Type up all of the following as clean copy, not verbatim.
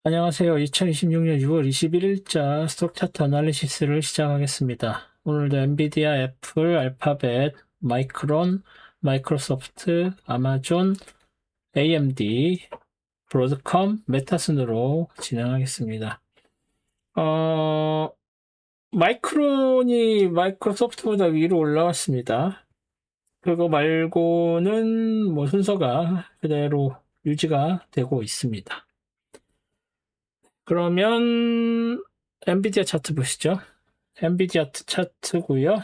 안녕하세요. 2026년 6월 21일자 스톡 차트 애널리시스를 시작하겠습니다. 오늘도 엔비디아, 애플, 알파벳, 마이크론, 마이크로소프트, 아마존, AMD, 브로드컴, 메타 순으로 진행하겠습니다. 마이크론이 마이크로소프트보다 위로 올라왔습니다. 그거 말고는 뭐 순서가 그대로 유지가 되고 있습니다. 그러면 엔비디아 차트 보시죠. 엔비디아 차트고요.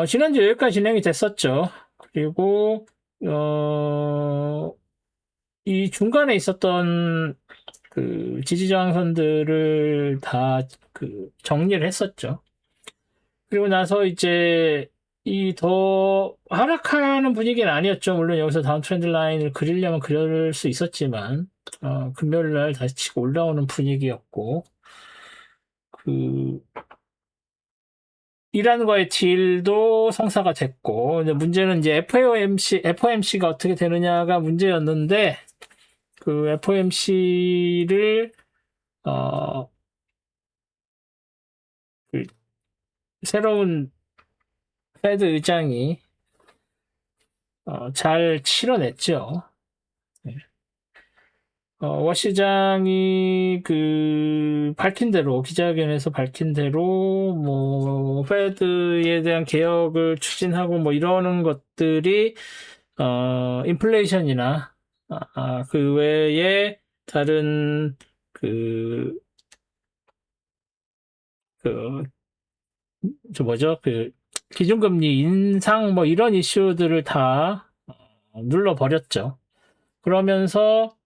지난주 여기까지 진행이 됐었죠. 그리고 이 중간에 있었던 그 지지 저항선들을 다 그 정리를 했었죠. 그리고 나서 이제 이 더 하락하는 분위기는 아니었죠. 물론 여기서 다운 트렌드 라인을 그리려면 그릴 수 있었지만 금요일 날 다시 치고 올라오는 분위기였고 그 이란과의 딜도 성사가 됐고, 이제 문제는 이제 FOMC가 어떻게 되느냐가 문제였는데, 그 FOMC를, 그 새로운 페드 의장이, 잘 치러냈죠. 네. 워 시장이 밝힌 대로, 기자회견에서 밝힌 대로, 뭐, 페드에 대한 개혁을 추진하고 뭐 이러는 것들이, 인플레이션이나, 그 외에 다른, 그, 그, 뭐죠? 기준금리 인상 뭐 이런 이슈들을 다 눌러버렸죠. 그러면서,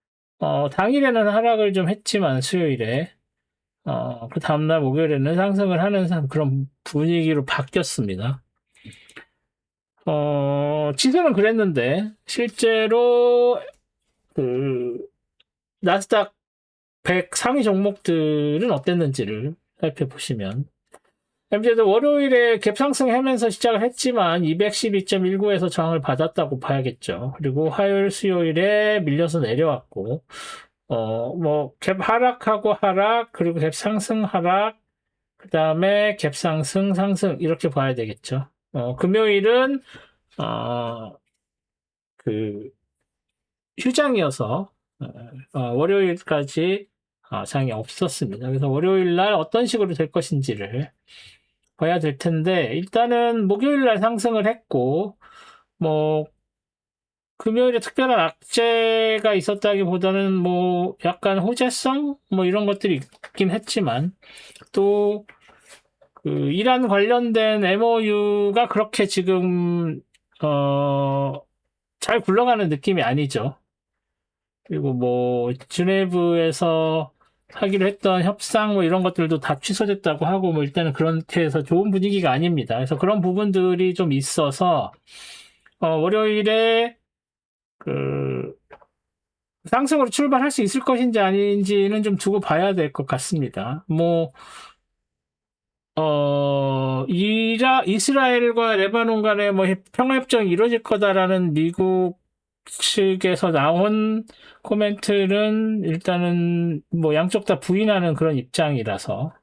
당일에는 하락을 좀 했지만 수요일에, 그 다음날 목요일에는 상승을 하는 그런 분위기로 바뀌었습니다. 지수는 그랬는데, 실제로, 나스닥 100 상위 종목들은 어땠는지를 살펴보시면, MZ도 월요일에 갭 상승하면서 시작을 했지만 212.19에서 저항을 받았다고 봐야겠죠. 그리고 화요일, 수요일에 밀려서 내려왔고, 뭐, 갭 하락하고 하락, 그리고 갭 상승 하락, 그 다음에 갭 상승, 상승, 이렇게 봐야 되겠죠. 금요일은, 그, 휴장이어서, 월요일까지 장이 없었습니다. 그래서 월요일 날 어떤 식으로 될 것인지를 봐야 될 텐데, 일단은 목요일 날 상승을 했고, 뭐, 금요일에 특별한 악재가 있었다기보다는 뭐, 약간 호재성? 뭐 이런 것들이 있긴 했지만, 또, 이란 관련된 MOU가 그렇게 지금, 잘 굴러가는 느낌이 아니죠. 그리고 뭐, 주네브에서 하기로 했던 협상 뭐 이런 것들도 다 취소됐다고 하고 뭐 일단은 그렇게 해서 좋은 분위기가 아닙니다. 그래서 그런 부분들이 좀 있어서, 월요일에 그, 상승으로 출발할 수 있을 것인지 아닌지는 좀 두고 봐야 될 것 같습니다. 뭐, 이스라엘과 레바논 간에 뭐 평화협정이 이루어질 거다라는 미국 측에서 나온 코멘트는 일단은 뭐 양쪽 다 부인하는 그런 입장이라서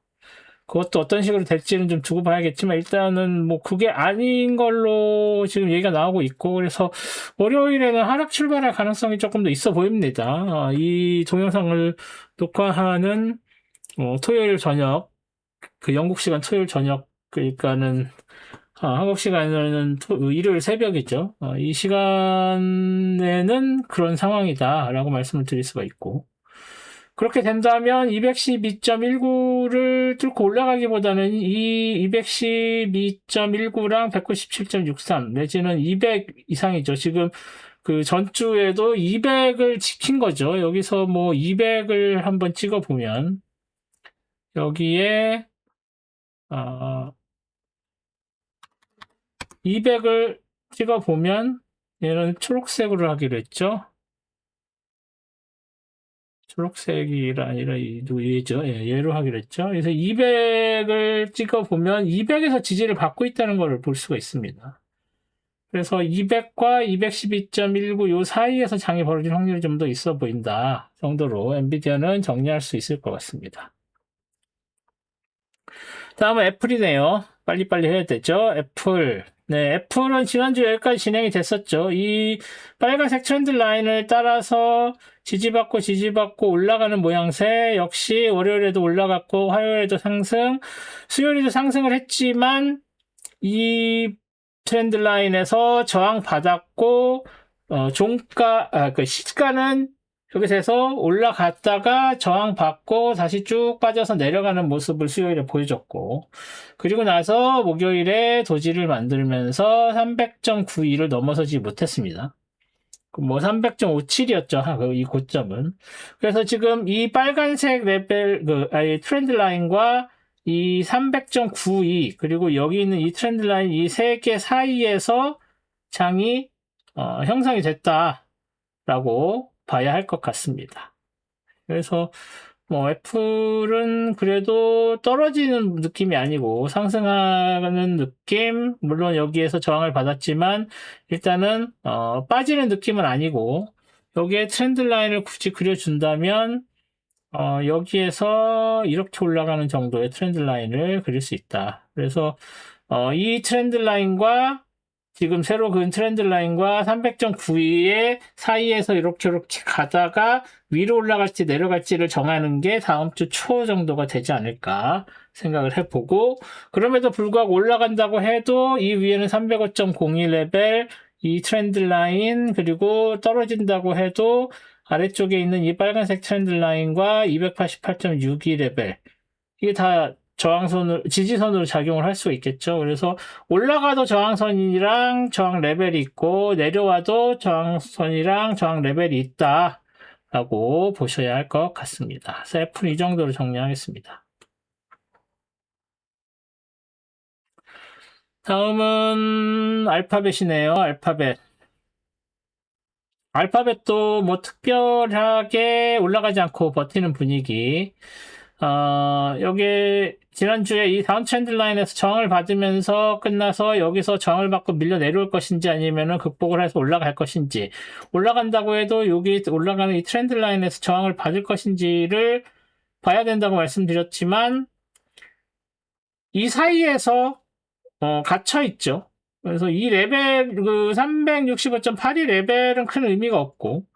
그것도 어떤 식으로 될지는 좀 두고 봐야겠지만 일단은 뭐 그게 아닌 걸로 지금 얘기가 나오고 있고 그래서 월요일에는 하락 출발할 가능성이 조금 더 있어 보입니다. 이 동영상을 녹화하는 토요일 저녁 영국 시간 토요일 저녁 그러니까는 한국 시간에는 일요일 새벽이죠. 이 시간에는 그런 상황이다라고 말씀을 드릴 수가 있고 그렇게 된다면 212.19를 뚫고 올라가기보다는 이 212.19랑 197.63 내지는 200 이상이죠. 지금 그 전주에도 200을 지킨 거죠. 여기서 뭐 200을 한번 찍어보면 여기에 200을 찍어보면 얘는 초록색으로 하기로 했죠. 초록색이 아니라 얘죠. 예, 얘로 하기로 했죠. 그래서 200을 찍어보면 200에서 지지를 받고 있다는 것을 볼 수가 있습니다. 그래서 200과 212.19 요 사이에서 장이 벌어질 확률이 좀 더 있어 보인다 정도로 엔비디아는 정리할 수 있을 것 같습니다. 다음은 애플이네요. 빨리빨리 해야 되죠. 애플. 네, 애플은 지난주 여기까지 진행이 됐었죠. 이 빨간색 트렌드 라인을 따라서 지지받고 올라가는 모양새. 역시 월요일에도 올라갔고 화요일에도 상승, 수요일에도 상승을 했지만 이 트렌드 라인에서 저항받았고 그 시가는 여기서 해서 올라갔다가 저항받고 다시 쭉 빠져서 내려가는 모습을 수요일에 보여줬고, 그리고 나서 목요일에 도지를 만들면서 300.92를 넘어서지 못했습니다. 뭐 300.57이었죠. 이 고점은. 그래서 지금 이 빨간색 레벨 트렌드 라인과 이 300.92 그리고 여기 있는 이 트렌드 라인 이 세 개 사이에서 장이 형성이 됐다라고 봐야 할 것 같습니다. 그래서 뭐 애플은 그래도 떨어지는 느낌이 아니고 상승하는 느낌, 물론 여기에서 저항을 받았지만 일단은 빠지는 느낌은 아니고, 여기에 트렌드 라인을 굳이 그려준다면 여기에서 이렇게 올라가는 정도의 트렌드 라인을 그릴 수 있다. 그래서 이 트렌드 라인과 지금 새로 그은 트렌드 라인과 300.92의 사이에서 이렇게 가다가 위로 올라갈지 내려갈지를 정하는 게 다음 주 초 정도가 되지 않을까 생각을 해보고, 그럼에도 불구하고 올라간다고 해도 이 위에는 305.02 레벨 이 트렌드 라인, 그리고 떨어진다고 해도 아래쪽에 있는 이 빨간색 트렌드 라인과 288.62 레벨, 이게 다 지지선으로 작용을 할 수가 있겠죠. 그래서 올라가도 저항선이랑 저항 레벨이 있고, 내려와도 저항선이랑 저항 레벨이 있다라고 보셔야 할 것 같습니다. 그래서 애플 이 정도로 정리하겠습니다. 다음은 알파벳이네요. 알파벳도 뭐 특별하게 올라가지 않고 버티는 분위기. 여기 지난주에 이 다운 트렌드 라인에서 저항을 받으면서 끝나서 여기서 저항을 받고 밀려 내려올 것인지 아니면은 극복을 해서 올라갈 것인지, 올라간다고 해도 여기 올라가는 이 트렌드 라인에서 저항을 받을 것인지를 봐야 된다고 말씀드렸지만 이 사이에서 갇혀 있죠. 그래서 이 레벨 365.82 레벨은 큰 의미가 없고,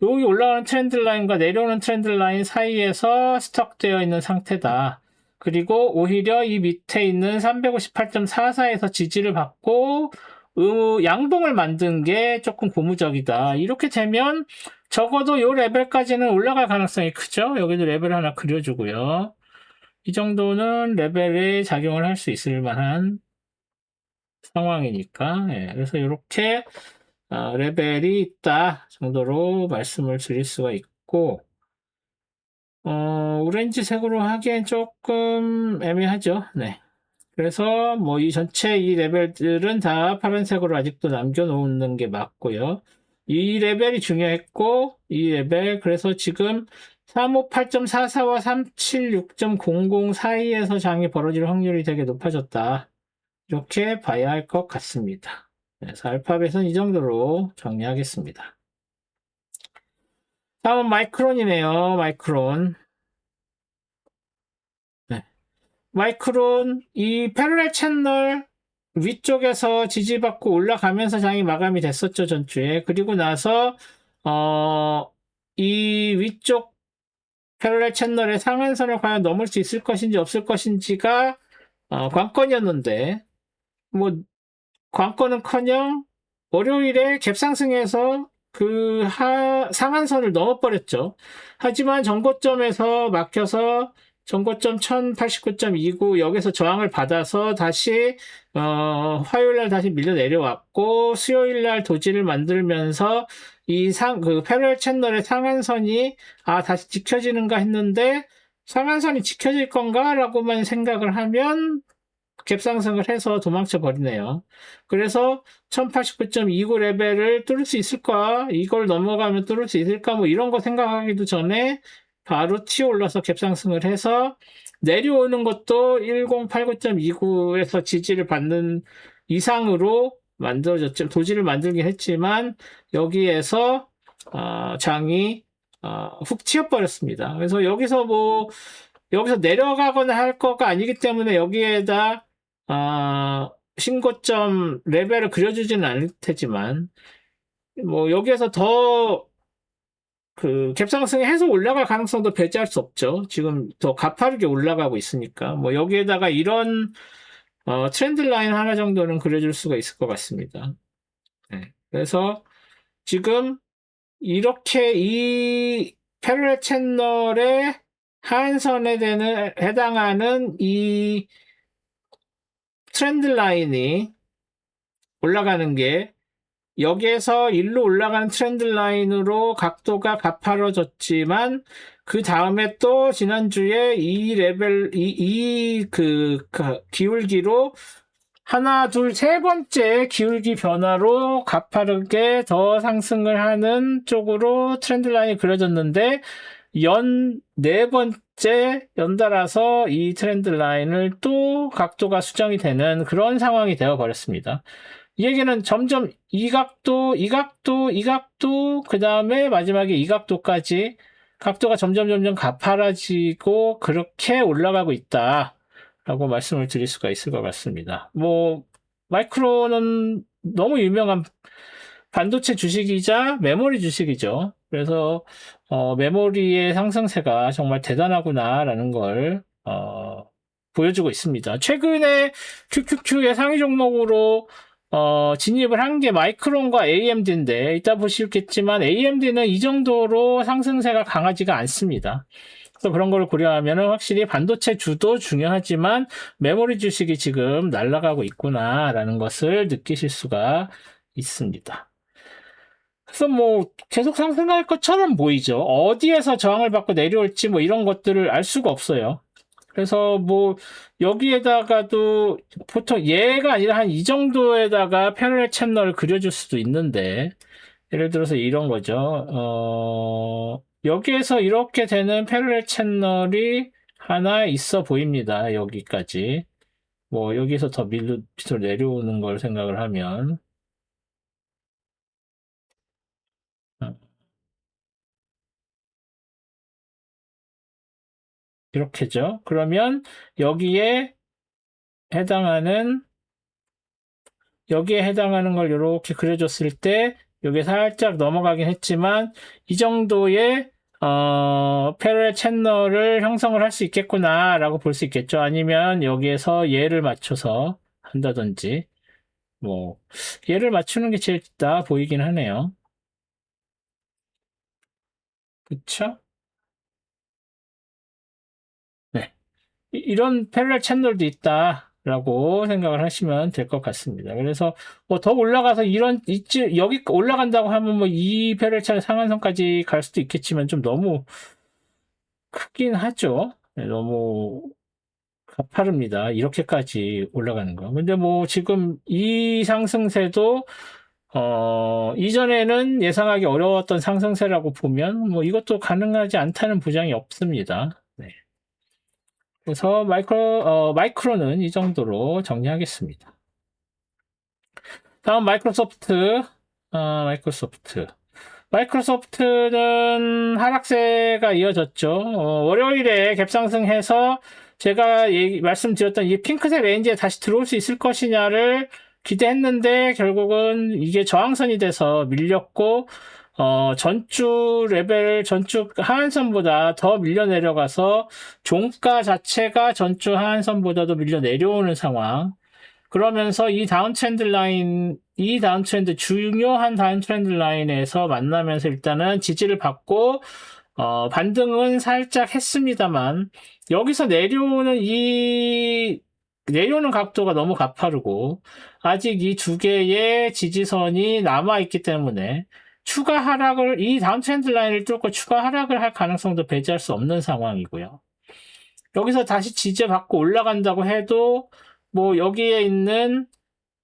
여기 올라오는 트렌드 라인과 내려오는 트렌드 라인 사이에서 스톡되어 있는 상태다. 그리고 오히려 이 밑에 있는 358.44에서 지지를 받고 양봉을 만든 게 조금 고무적이다. 이렇게 되면 적어도 이 레벨까지는 올라갈 가능성이 크죠. 여기도 레벨 하나 그려주고요. 이 정도는 레벨에 작용을 할 수 있을 만한 상황이니까. 예, 그래서 이렇게 레벨이 있다 정도로 말씀을 드릴 수가 있고, 오렌지색으로 하기엔 조금 애매하죠. 네. 그래서 뭐 이 전체 이 레벨들은 다 파란색으로 아직도 남겨놓는 게 맞고요. 이 레벨이 중요했고, 이 레벨, 그래서 지금 358.44와 376.00 사이에서 장이 벌어질 확률이 되게 높아졌다. 이렇게 봐야 할 것 같습니다. 그래서 알파벳은 이 정도로 정리하겠습니다. 다음은 마이크론이네요. 마이크론. 네. 마이크론, 이 패러렐 채널 위쪽에서 지지받고 올라가면서 장이 마감이 됐었죠, 전주에. 그리고 나서 이 위쪽 패러렐 채널의 상한선을 과연 넘을 수 있을 것인지 없을 것인지가 관건이었는데, 뭐 관건은커녕 월요일에 갭상승해서 그 상한선을 넘어버렸죠. 하지만 전고점에서 막혀서 전고점 1089.29 여기서 저항을 받아서 다시 화요일날 다시 밀려 내려왔고, 수요일날 도지를 만들면서 그 패러렐 채널의 상한선이 다시 지켜지는가 했는데, 상한선이 지켜질 건가 라고만 생각을 하면 갭상승을 해서 도망쳐 버리네요. 그래서 1089.29 레벨을 뚫을 수 있을까? 이걸 넘어가면 뚫을 수 있을까? 뭐 이런 거 생각하기도 전에 바로 튀어 올라서 갭상승을 해서 내려오는 것도 1089.29에서 지지를 받는 이상으로 만들어졌죠. 도지를 만들긴 했지만 여기에서 장이 훅 튀어버렸습니다. 그래서 여기서 내려가거나 할 거가 아니기 때문에 여기에다 신고점 레벨을 그려주지는 않을 테지만 뭐 여기에서 더 그 갭상승이 해서 올라갈 가능성도 배제할 수 없죠. 지금 더 가파르게 올라가고 있으니까 뭐 여기에다가 이런 트렌드 라인 하나 정도는 그려줄 수가 있을 것 같습니다. 네. 그래서 지금 이렇게 이 패러렐 채널의 하한선에 해당하는 이 트렌드 라인이 올라가는 게 여기에서 일로 올라가는 트렌드 라인으로 각도가 가파라졌지만 그 다음에 또 지난주에 이 레벨 그 기울기로 하나, 둘, 세 번째 기울기 변화로 가파르게 더 상승을 하는 쪽으로 트렌드 라인이 그려졌는데 네 번째 연달아서 이 트렌드 라인을 또 각도가 수정이 되는 그런 상황이 되어 버렸습니다. 이 얘기는 점점 이 각도, 그 다음에 마지막에 이 각도까지 각도가 점점 가파라지고 그렇게 올라가고 있다. 라고 말씀을 드릴 수가 있을 것 같습니다. 뭐, 마이크론은 너무 유명한 반도체 주식이자 메모리 주식이죠. 그래서, 메모리의 상승세가 정말 대단하구나라는 걸, 보여주고 있습니다. 최근에 QQQ의 상위 종목으로 진입을 한 게 마이크론과 AMD인데 이따 보시겠지만 AMD는 이 정도로 상승세가 강하지가 않습니다. 그래서 그런 걸 고려하면 확실히 반도체 주도 중요하지만 메모리 주식이 지금 날아가고 있구나라는 것을 느끼실 수가 있습니다. 그래서 뭐 계속 상승할 것처럼 보이죠. 어디에서 저항을 받고 내려올지 뭐 이런 것들을 알 수가 없어요. 그래서 뭐 여기에다가도 보통 얘가 아니라 한 이 정도에다가 패러렐 채널을 그려줄 수도 있는데 예를 들어서 이런 거죠. 여기에서 이렇게 되는 패러렐 채널이 하나 있어 보입니다. 여기까지. 뭐 여기서 더 밑으로 내려오는 걸 생각을 하면 이렇게죠. 그러면 여기에 해당하는 걸 이렇게 그려줬을 때 여기 살짝 넘어가긴 했지만 이 정도의 패러렐 채널을 형성을 할 수 있겠구나 라고 볼 수 있겠죠. 아니면 여기에서 얘를 맞춰서 한다든지 뭐 얘를 맞추는 게 제일 나아 보이긴 하네요. 그쵸? 네. 이런 패러렐 채널도 있다라고 생각을 하시면 될 것 같습니다. 그래서 뭐 더 올라가서 여기 올라간다고 하면 뭐 이 패러렐 채널 상한선까지 갈 수도 있겠지만 좀 너무 크긴 하죠. 네, 너무 가파릅니다. 이렇게까지 올라가는 거. 근데 뭐 지금 이 상승세도 이전에는 예상하기 어려웠던 상승세라고 보면 뭐 이것도 가능하지 않다는 보장이 없습니다. 네. 그래서 마이크로는 이 정도로 정리하겠습니다. 다음 마이크로소프트는 하락세가 이어졌죠. 월요일에 갭상승해서 제가 말씀드렸던 이 핑크색 레인지에 다시 들어올 수 있을 것이냐를 기대했는데 결국은 이게 저항선이 돼서 밀렸고 전주 하한선보다 더 밀려 내려가서 종가 자체가 전주 하한선보다도 밀려 내려오는 상황. 그러면서 중요한 다운 트렌드 라인에서 만나면서 일단은 지지를 받고, 반등은 살짝 했습니다만, 여기서 내려오는 각도가 너무 가파르고, 아직 이 두 개의 지지선이 남아있기 때문에, 이 다운 트렌드 라인을 뚫고 추가 하락을 할 가능성도 배제할 수 없는 상황이고요. 여기서 다시 지지받고 올라간다고 해도, 뭐, 여기에 있는,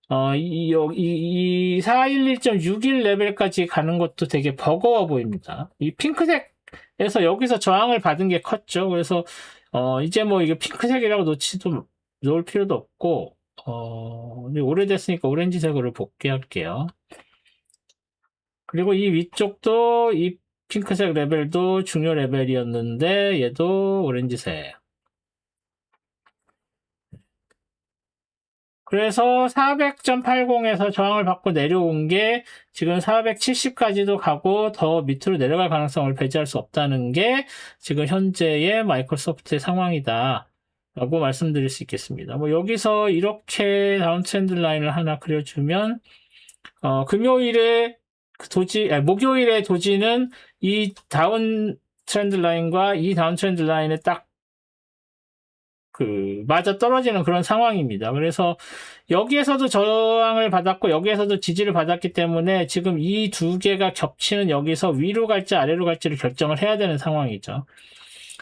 411.61 레벨까지 가는 것도 되게 버거워 보입니다. 이 핑크색에서 여기서 저항을 받은 게 컸죠. 그래서, 이제 뭐 이게 핑크색이라고 놓을 필요도 없고, 오래됐으니까 오렌지색으로 복귀할게요. 그리고 이 위쪽도 이 핑크색 레벨도 중요 레벨이었는데 얘도 오렌지색. 그래서 400.80에서 저항을 받고 내려온 게 지금 470까지도 가고 더 밑으로 내려갈 가능성을 배제할 수 없다는 게 지금 현재의 마이크로소프트의 상황이다 라고 말씀드릴 수 있겠습니다. 뭐 여기서 이렇게 다운 트렌드 라인을 하나 그려주면 목요일의 도지는 이 다운 트렌드 라인과 이 다운 트렌드 라인에 딱 맞아 떨어지는 그런 상황입니다. 그래서 여기에서도 저항을 받았고 여기에서도 지지를 받았기 때문에 지금 이 두 개가 겹치는 여기서 위로 갈지 아래로 갈지를 결정을 해야 되는 상황이죠.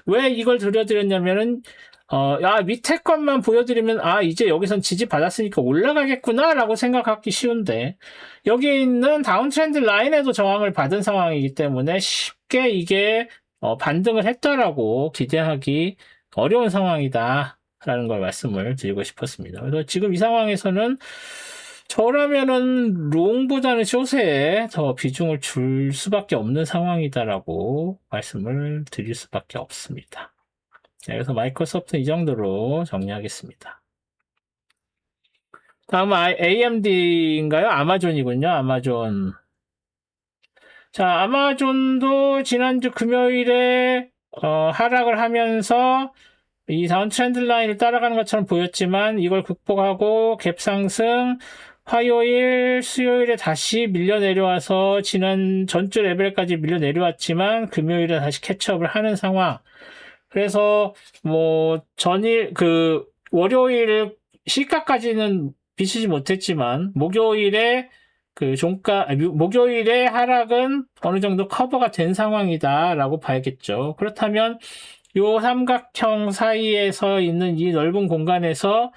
왜 이걸 들려드렸냐면은 밑에 것만 보여드리면 이제 여기선 지지 받았으니까 올라가겠구나 라고 생각하기 쉬운데 여기 있는 다운 트렌드 라인에도 저항을 받은 상황이기 때문에 쉽게 이게 반등을 했다라고 기대하기 어려운 상황이다 라는 걸 말씀을 드리고 싶었습니다. 그래서 지금 이 상황에서는 저라면은 롱보다는 숏에 더 비중을 줄 수밖에 없는 상황이다라고 말씀을 드릴 수밖에 없습니다. 그래서 마이크로소프트 이 정도로 정리하겠습니다. 다음은 AMD인가요? 아마존이군요. 아마존. 자, 아마존도 지난주 금요일에 하락을 하면서 이 다운 트렌드 라인을 따라가는 것처럼 보였지만 이걸 극복하고 갭 상승, 화요일, 수요일에 다시 밀려 내려와서 전주 레벨까지 밀려 내려왔지만 금요일에 다시 캐치업을 하는 상황. 그래서 월요일 시가까지는 비치지 못했지만 목요일에 목요일에 하락은 어느 정도 커버가 된 상황이다라고 봐야겠죠. 그렇다면 요 삼각형 사이에서 있는 이 넓은 공간에서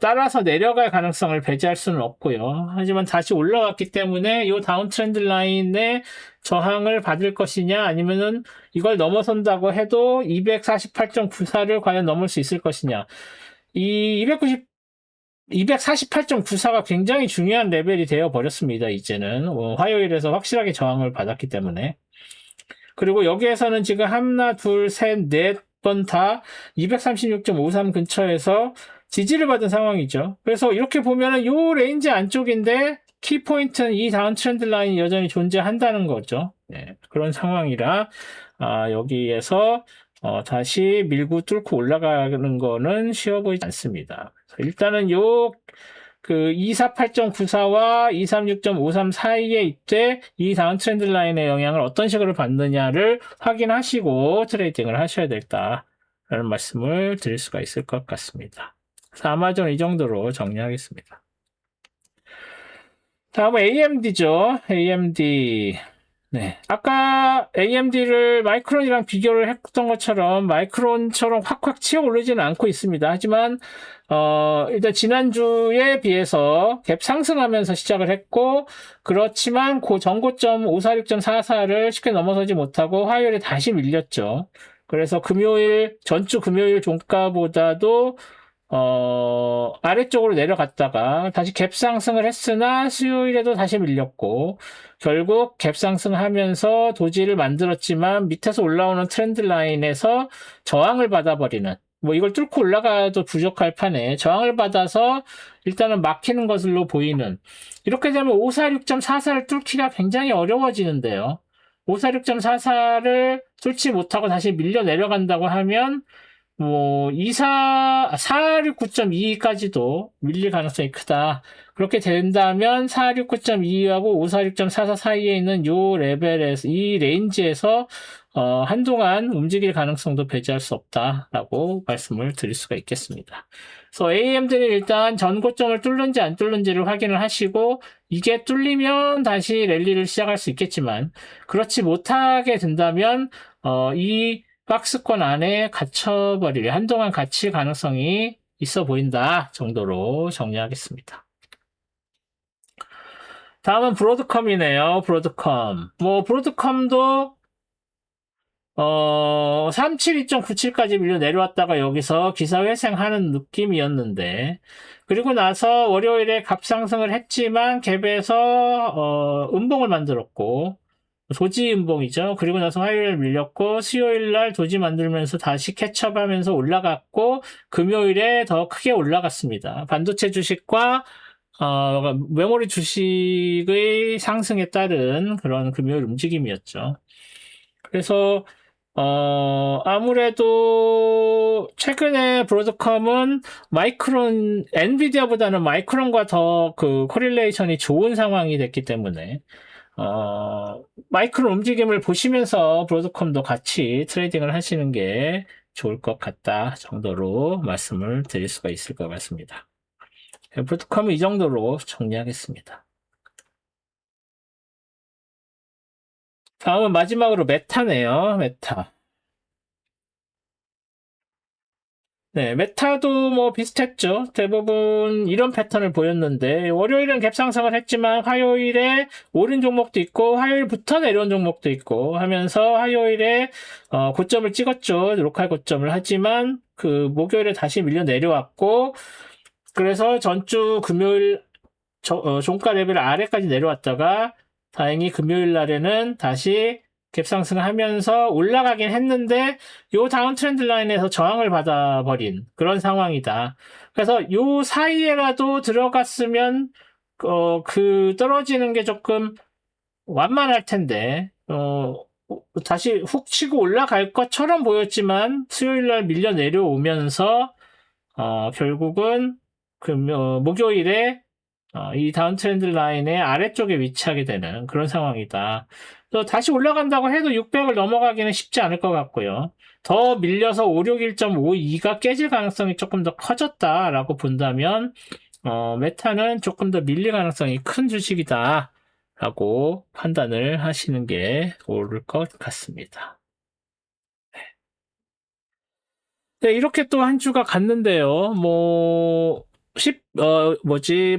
따라서 내려갈 가능성을 배제할 수는 없고요. 하지만 다시 올라왔기 때문에 이 다운 트렌드 라인에 저항을 받을 것이냐 아니면은 이걸 넘어선다고 해도 248.94를 과연 넘을 수 있을 것이냐. 이 248.94가 굉장히 중요한 레벨이 되어 버렸습니다. 이제는 화요일에서 확실하게 저항을 받았기 때문에. 그리고 여기에서는 지금 하나, 둘, 셋, 넷 번 다 236.53 근처에서 지지를 받은 상황이죠. 그래서 이렇게 보면은 요 레인지 안쪽인데 키포인트는 이 다운 트렌드 라인이 여전히 존재한다는 거죠. 네, 그런 상황이라 여기에서 다시 밀고 뚫고 올라가는 거는 쉬워 보이지 않습니다. 일단은 248.94와 236.53 사이에 이때 이 다운 트렌드 라인의 영향을 어떤 식으로 받느냐를 확인하시고 트레이딩을 하셔야 되겠다라는 말씀을 드릴 수가 있을 것 같습니다. 그래서 아마존 이 정도로 정리하겠습니다. 다음은 AMD죠. AMD. 네. 아까 AMD를 마이크론이랑 비교를 했던 것처럼 마이크론처럼 확확 치어 오르지는 않고 있습니다. 하지만 일단 지난주에 비해서 갭 상승하면서 시작을 했고 그렇지만 전고점 546.44를 쉽게 넘어서지 못하고 화요일에 다시 밀렸죠. 그래서 전주 금요일 종가보다도 아래쪽으로 내려갔다가 다시 갭 상승을 했으나 수요일에도 다시 밀렸고 결국 갭 상승하면서 도지를 만들었지만 밑에서 올라오는 트렌드 라인에서 저항을 받아버리는 이걸 뚫고 올라가도 부족할 판에 저항을 받아서 일단은 막히는 것으로 보이는 이렇게 되면 546.44를 뚫기가 굉장히 어려워지는데요. 546.44를 뚫지 못하고 다시 밀려 내려간다고 하면 469.22까지도 밀릴 가능성이 크다. 그렇게 된다면 469.22하고 546.44 사이에 있는 이 레인지에서 한동안 움직일 가능성도 배제할 수 없다라고 말씀을 드릴 수가 있겠습니다. 그래서 AMD는 일단 전고점을 뚫는지 안 뚫는지를 확인을 하시고 이게 뚫리면 다시 랠리를 시작할 수 있겠지만 그렇지 못하게 된다면 이 박스권 안에 한동안 갇힐 가능성이 있어 보인다 정도로 정리하겠습니다. 다음은 브로드컴이네요. 브로드컴도 372.97까지 밀려 내려왔다가 여기서 기사 회생하는 느낌이었는데, 그리고 나서 월요일에 값상승을 했지만 갭에서 음봉을 만들었고, 도지 음봉이죠. 그리고 나서 화요일에 밀렸고, 수요일 날 도지 만들면서 다시 캐첩하면서 올라갔고, 금요일에 더 크게 올라갔습니다. 반도체 주식과 메모리 주식의 상승에 따른 그런 금요일 움직임이었죠. 그래서 아무래도 최근에 브로드컴은 엔비디아보다는 마이크론과 더 그 코릴레이션이 좋은 상황이 됐기 때문에 마이크론 움직임을 보시면서 브로드컴도 같이 트레이딩을 하시는 게 좋을 것 같다 정도로 말씀을 드릴 수가 있을 것 같습니다. 브로드컴은 이 정도로 정리하겠습니다. 다음은 마지막으로 메타네요. 메타. 네, 메타도 뭐 비슷했죠. 대부분 이런 패턴을 보였는데, 월요일은 갭상승을 했지만, 화요일에 오른 종목도 있고, 화요일부터 내려온 종목도 있고, 하면서 화요일에, 고점을 찍었죠. 로컬 고점을. 하지만, 목요일에 다시 밀려 내려왔고, 그래서 전주 금요일, 종가 레벨 아래까지 내려왔다가, 다행히 금요일 날에는 다시 갭상승을 하면서 올라가긴 했는데 요 다운 트렌드 라인에서 저항을 받아버린 그런 상황이다. 그래서 요 사이에라도 들어갔으면 떨어지는 게 조금 완만할 텐데 다시 훅 치고 올라갈 것처럼 보였지만 수요일 날 밀려 내려오면서 결국은 목요일에 이 다운 트렌드 라인의 아래쪽에 위치하게 되는 그런 상황이다. 또 다시 올라간다고 해도 600을 넘어가기는 쉽지 않을 것 같고요. 더 밀려서 561.52가 깨질 가능성이 조금 더 커졌다라고 본다면 메타는 조금 더 밀릴 가능성이 큰 주식이다 라고 판단을 하시는 게 옳을 것 같습니다. 네, 이렇게 또 한 주가 갔는데요.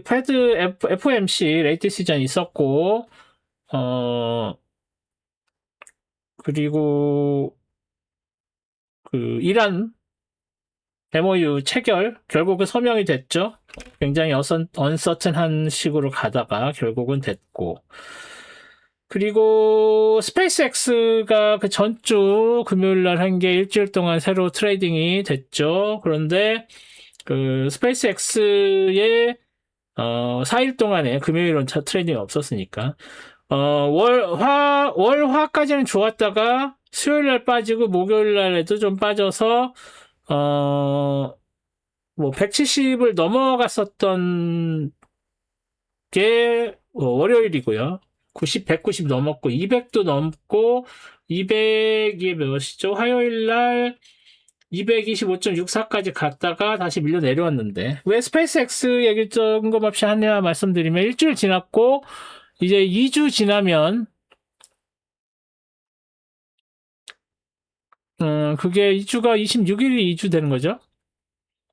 패드 FOMC 레이트 시전 있었고, 그리고 이란 MOU 체결 결국은 서명이 됐죠. 굉장히 언서튼한 식으로 가다가 결국은 됐고, 그리고 스페이스X가 그 전주 금요일 날 한 게 일주일 동안 새로 트레이딩이 됐죠. 그런데 스페이스X의 4일 동안에 금요일은 트레이딩이 없었으니까 월화까지는 좋았다가 수요일 날 빠지고 목요일 날에도 좀 빠져서 170을 넘어갔었던 게 월요일이고요. 190 넘었고 200도 넘고 200이 몇이죠? 화요일 날 225.64까지 갔다가 다시 밀려 내려왔는데 왜 스페이스X 얘기 뜬금없이 하냐 말씀드리면 일주일 지났고 이제 2주 지나면 그게 2주가 26일이 2주 되는 거죠.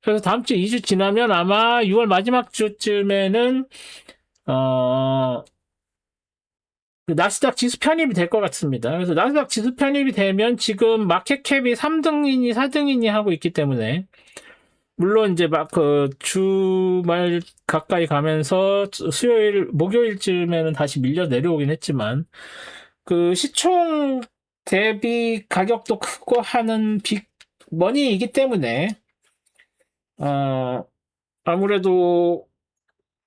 그래서 다음 주 2주 지나면 아마 6월 마지막 주쯤에는 그 나스닥 지수 편입이 될 것 같습니다. 그래서 나스닥 지수 편입이 되면 지금 마켓캡이 3등이니 4등이니 하고 있기 때문에 물론 이제 막 주말 가까이 가면서 목요일쯤에는 다시 밀려 내려오긴 했지만 시총 대비 가격도 크고 하는 빅머니이기 때문에 아무래도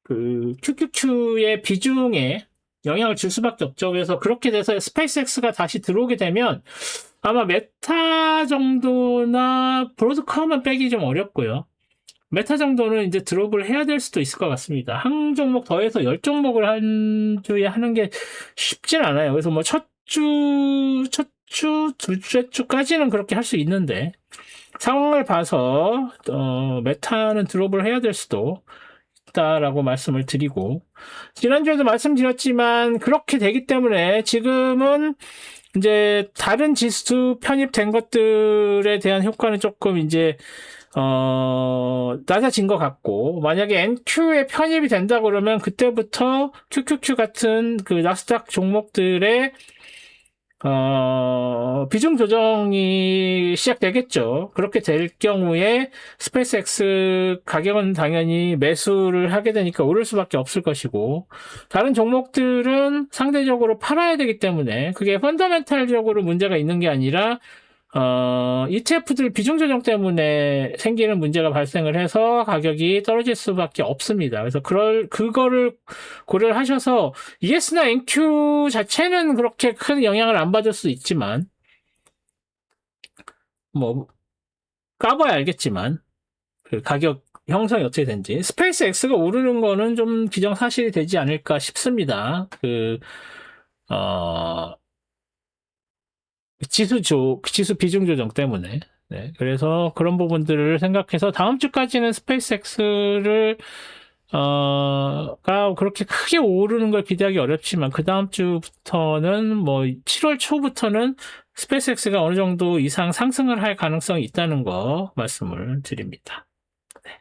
QQQ의 비중에 영향을 줄 수밖에 없죠. 그래서 그렇게 돼서 스페이스X가 다시 들어오게 되면 아마 메타 정도나 브로드컴은 빼기 좀 어렵고요. 메타 정도는 이제 드롭을 해야 될 수도 있을 것 같습니다. 한 종목 더해서 10종목을 한 주에 하는 게 쉽진 않아요. 그래서 첫 주, 둘째 주까지는 그렇게 할 수 있는데 상황을 봐서 메타는 드롭을 해야 될 수도 있다라고 말씀을 드리고 지난주에도 말씀드렸지만 그렇게 되기 때문에 지금은 이제 다른 지수 편입된 것들에 대한 효과는 조금 이제 낮아진 것 같고 만약에 NQ에 편입이 된다 그러면 그때부터 QQQ 같은 나스닥 종목들의 비중 조정이 시작되겠죠. 그렇게 될 경우에 스페이스X 가격은 당연히 매수를 하게 되니까 오를 수밖에 없을 것이고, 다른 종목들은 상대적으로 팔아야 되기 때문에 그게 펀더멘탈적으로 문제가 있는 게 아니라 ETF들 비중 조정 때문에 생기는 문제가 발생을 해서 가격이 떨어질 수밖에 없습니다. 그래서 그거를 고려를 하셔서 ES나 NQ 자체는 그렇게 큰 영향을 안 받을 수 있지만, 뭐, 까봐야 알겠지만, 그 가격 형성이 어떻게 되는지. 스페이스 X가 오르는 거는 좀 기정사실이 되지 않을까 싶습니다. 지수 비중 조정 때문에. 네, 그래서 그런 부분들을 생각해서 다음 주까지는 스페이스X를 가 그렇게 크게 오르는 걸 기대하기 어렵지만 그 다음 주부터는 뭐 7월 초부터는 스페이스X가 어느 정도 이상 상승을 할 가능성이 있다는 거 말씀을 드립니다. 네.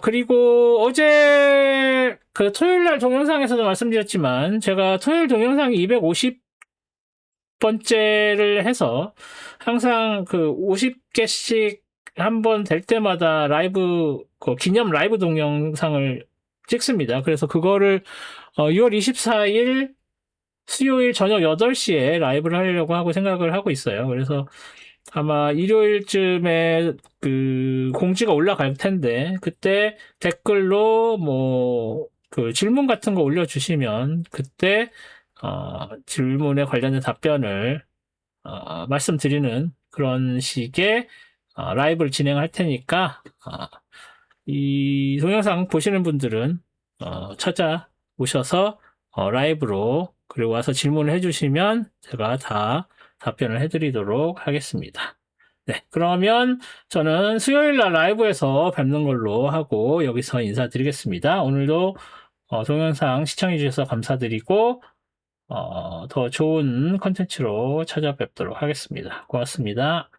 그리고 어제 그 토요일 날 동영상에서도 말씀드렸지만 제가 토요일 동영상이 250번째를 해서 항상 그 50개씩 한 번 될 때마다 그 기념 라이브 동영상을 찍습니다. 그래서 그거를 6월 24일 수요일 저녁 8시에 라이브를 하려고 하고 생각을 하고 있어요. 그래서 아마 일요일쯤에 그 공지가 올라갈 텐데 그때 댓글로 뭐 그 질문 같은 거 올려주시면 그때 질문에 관련된 답변을 말씀드리는 그런 식의 라이브를 진행할 테니까 이 동영상 보시는 분들은 찾아오셔서 라이브로 그리고 와서 질문을 해주시면 제가 다 답변을 해드리도록 하겠습니다. 네, 그러면 저는 수요일 날 라이브에서 뵙는 걸로 하고 여기서 인사드리겠습니다. 오늘도 동영상 시청해주셔서 감사드리고 더 좋은 컨텐츠로 찾아뵙도록 하겠습니다. 고맙습니다.